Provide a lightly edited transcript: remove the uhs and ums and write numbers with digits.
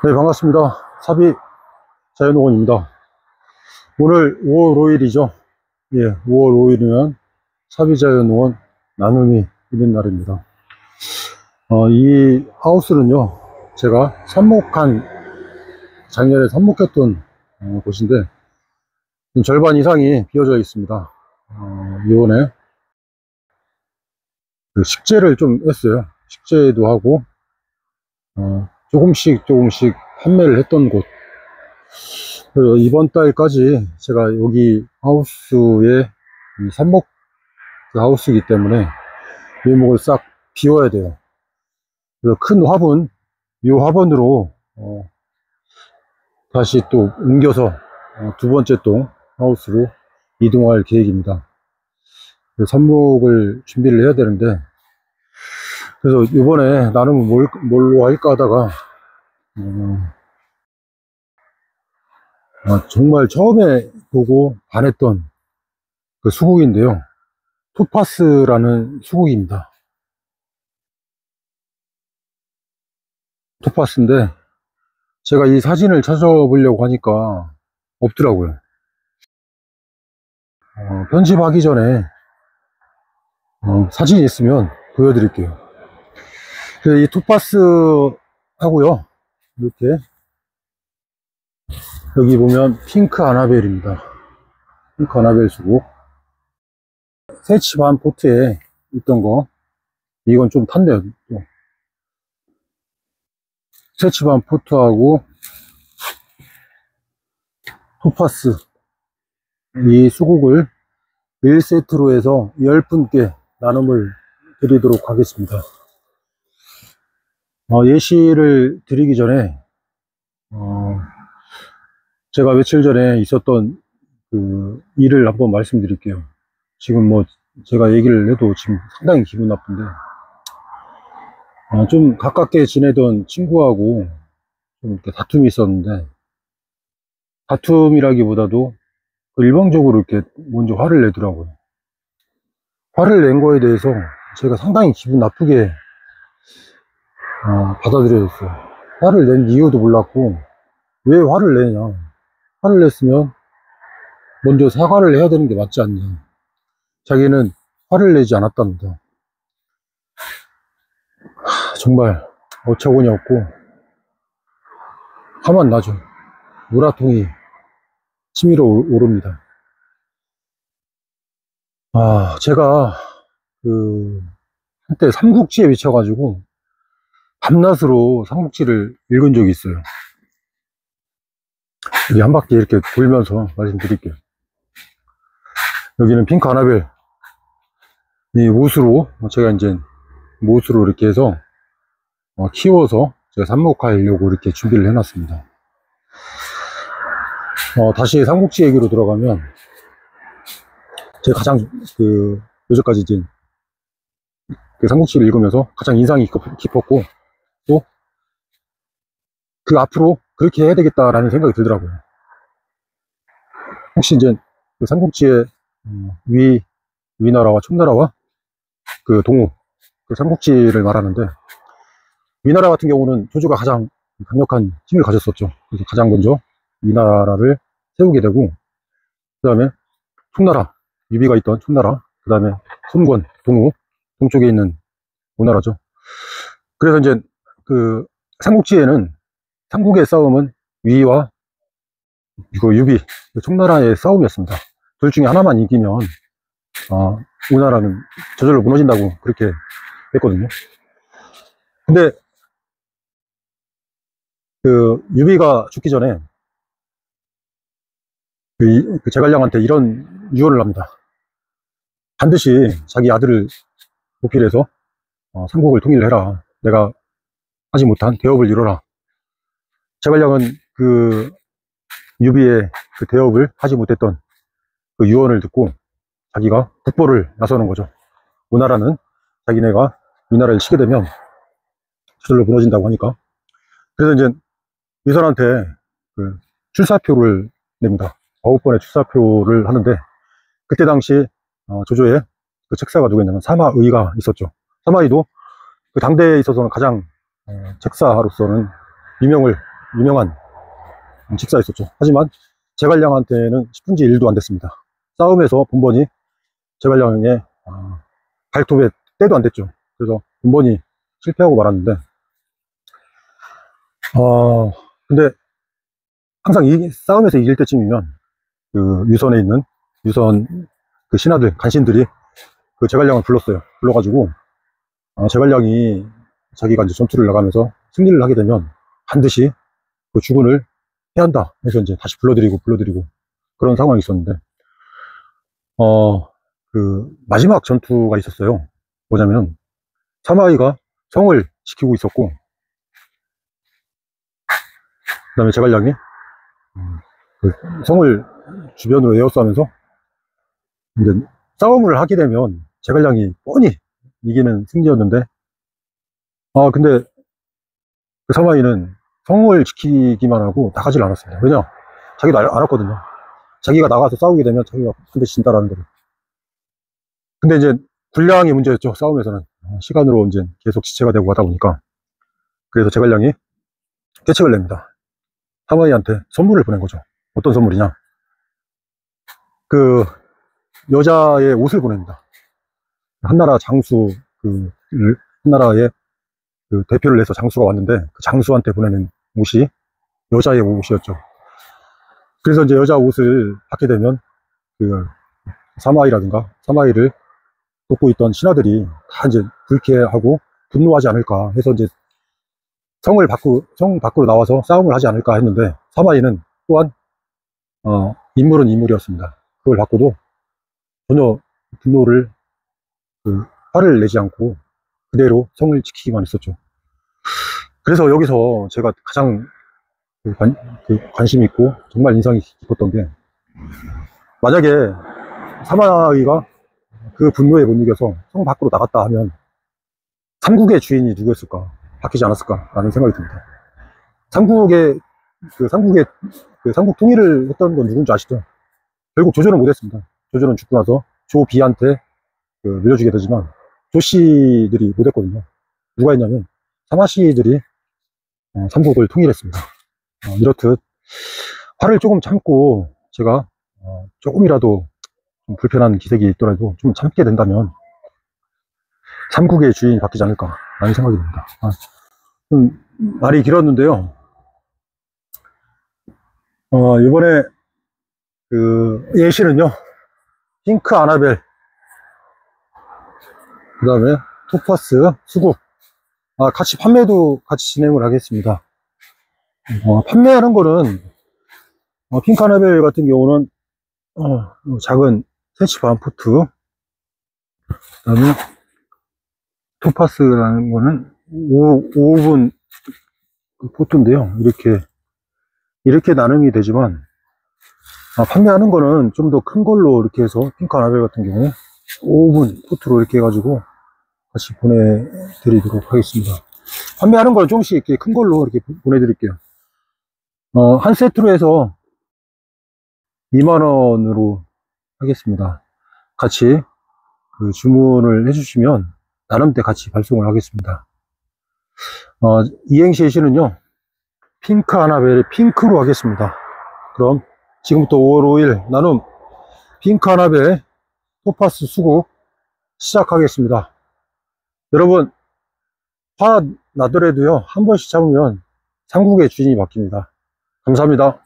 네, 반갑습니다. 사비 자연농원입니다. 오늘 5월 5일이죠. 예, 5월 5일이면 사비 자연농원 나눔이 있는 날입니다. 이 하우스는요, 제가 작년에 삽목했던 곳인데, 절반 이상이 비어져 있습니다. 이번에 그 식재를 좀 했어요. 식재도 하고, 조금씩 판매를 했던 곳. 그래서 이번 달까지 제가 여기 하우스에 이 삽목 하우스이기 때문에 묘목을 싹 비워야 돼요. 그래서 큰 화분, 이 화분으로 다시 또 옮겨서 두 번째 동 하우스로 이동할 계획입니다. 삽목을 준비를 해야 되는데, 그래서 이번에 나는 뭘로 할까 하다가 정말 처음에 보고 반했던 그 수국인데요. 토파스라는 수국입니다. 토파스인데 제가 이 사진을 찾아보려고 하니까 없더라고요. 편집하기 전에 사진이 있으면 보여드릴게요. 이 토파스 하고요, 이렇게 여기 보면 핑크 아나벨입니다. 핑크 아나벨 수국. 새치반 포트에 있던 거, 이건 좀 탔네요. 새치반 포트하고 토파스, 이 수국을 1세트로 해서 10분께 나눔을 드리도록 하겠습니다. 예시를 드리기 전에 제가 며칠 전에 있었던 그 일을 한번 말씀드릴게요. 지금 뭐 제가 얘기를 해도 지금 상당히 기분 나쁜데, 좀 가깝게 지내던 친구하고 좀 이렇게 다툼이 있었는데, 다툼이라기보다도 일방적으로 이렇게 먼저 화를 내더라고요. 화를 낸 거에 대해서 제가 상당히 기분 나쁘게 받아들여졌어요. 화를 낸 이유도 몰랐고, 왜 화를 내냐. 화를 냈으면 먼저 사과를 해야 되는 게 맞지 않냐. 자기는 화를 내지 않았답니다. 정말 어처구니 없고 화만 나죠. 우라통이 치밀어 오릅니다. 제가 한때 삼국지에 미쳐가지고 밤낮으로 삼국지를 읽은 적이 있어요. 여기 한 바퀴 이렇게 돌면서 말씀드릴게요. 여기는 핑크 아나벨, 이 못으로 제가 이제 못으로 이렇게 해서 키워서 제가 삽목하려고 이렇게 준비를 해놨습니다. 다시 삼국지 얘기로 들어가면, 제가 가장 요즘까지 이제 삼국지를 읽으면서 가장 인상이 깊었고, 또 그 앞으로 그렇게 해야 되겠다라는 생각이 들더라고요. 혹시 이제 그 삼국지의 위나라와 총나라와 그 동우, 그 삼국지를 말하는데, 위나라 같은 경우는 조조가 가장 강력한 힘을 가졌었죠. 그래서 가장 먼저 위나라를 세우게 되고, 그 다음에 총나라, 유비가 있던 총나라, 그 다음에 손권, 동우, 동쪽에 있는 오나라죠. 그래서 이제 그 삼국지에는 삼국의 싸움은 위와 유비, 총나라의 싸움이었습니다. 둘 중에 하나만 이기면 우리나라는 저절로 무너진다고 그렇게 했거든요. 근데 그 유비가 죽기 전에 그 제갈량한테 이런 유언을 합니다. 반드시 자기 아들을 보필해서 삼국을 통일을 해라. 내가 하지 못한 대업을 이뤄라. 제갈량은 그 유비의 그 대업을 하지 못했던 그 유언을 듣고 자기가 국보를 나서는 거죠. 우나라는 자기네가 위나라를 치게 되면 저절로 무너진다고 하니까. 그래서 이제 위선한테 그 출사표를 냅니다. 9번의 출사표를 하는데, 그때 당시 조조의 그 책사가 누구였냐면 사마의가 있었죠. 사마의도 그 당대에 있어서는 가장 책사로서는 유명을 유명한 직사였었죠. 하지만 제갈량한테는 10분지 1도 안 됐습니다. 싸움에서 번번이 제갈량의 발톱에 때도 안 됐죠. 그래서 번번이 실패하고 말았는데, 근데 항상 싸움에서 이길 때쯤이면 그 유선에 있는 유선 그 신하들, 간신들이 그 제갈량을 불렀어요. 불러가지고 제갈량이 자기가 이제 전투를 나가면서 승리를 하게 되면 반드시 그 주군을 해야 한다 해서 이제 다시 불러드리고 그런 상황이 있었는데, 그 마지막 전투가 있었어요. 뭐냐면 사마이가 성을 지키고 있었고, 그 다음에 제갈량이 그 성을 주변으로 에워싸면서 이제 싸움을 하게 되면 제갈량이 뻔히 이기는 승리였는데, 근데 그 사마이는 성을 지키기만 하고 나가질 않았습니다. 왜냐? 자기도 알았거든요. 자기가 나가서 싸우게 되면 자기가 반드시 진다라는 거를. 근데 이제 분량이 문제였죠. 싸움에서는 시간으로 이제 계속 지체가 되고 하다 보니까. 그래서 제갈량이 계책을 냅니다. 사마이한테 선물을 보낸 거죠. 어떤 선물이냐? 그 여자의 옷을 보냅니다. 한나라 장수, 한나라의 그 대표를 해서 장수가 왔는데 그 장수한테 보내는 옷이 여자의 옷이었죠. 그래서 이제 여자 옷을 받게 되면 그 사마이를 돕고 있던 신하들이 다 이제 불쾌하고 분노하지 않을까 해서 이제 성 밖으로 나와서 싸움을 하지 않을까 했는데, 사마이는 또한 인물은 인물이었습니다. 그걸 받고도 전혀 분노를 화를 내지 않고 그대로 성을 지키기만 했었죠. 그래서 여기서 제가 가장 관심 있고 정말 인상이 깊었던 게, 만약에 사마이가 그 분노에 못 이겨서 성 밖으로 나갔다 하면 삼국의 주인이 누구였을까? 바뀌지 않았을까? 라는 생각이 듭니다. 삼국의 삼국 통일을 했던 건 누군지 아시죠? 결국 조조는 못했습니다. 조조는 죽고 나서 조비한테 물려주게 되지만 조씨들이 못했거든요. 누가 했냐면 사마씨들이 삼국을 통일했습니다. 이렇듯 화를 조금 참고 제가 조금이라도 좀 불편한 기색이 있더라도 좀 참게 된다면 삼국의 주인이 바뀌지 않을까 라는 생각이 듭니다. 좀 말이 길었는데요. 이번에 그 예시는요, 핑크 아나벨, 그 다음에 토파스, 수국, 같이 판매도 같이 진행을 하겠습니다. 판매하는 거는 핑크 아나벨 같은 경우는 작은 3시 반 포트, 그 다음에 토파스라는 거는 5분 포트인데요. 이렇게 나눔이 되지만, 판매하는 거는 좀 더 큰 걸로 이렇게 해서 핑크 아나벨 같은 경우에 5분 포트로 이렇게 해가지고 같이 보내드리도록 하겠습니다. 판매하는 걸 조금씩 이렇게 큰 걸로 이렇게 보내드릴게요. 한 세트로 해서 2만원으로 하겠습니다. 같이 주문을 해주시면 나름대 같이 발송을 하겠습니다. 이행시 예시는요, 핑크 아나벨의 핑크로 하겠습니다. 그럼 지금부터 5월 5일 나눔 핑크 아나벨 토파스 수국 시작하겠습니다. 여러분, 화 나더라도요, 한 번씩 잡으면 삼국의 주인이 바뀝니다. 감사합니다.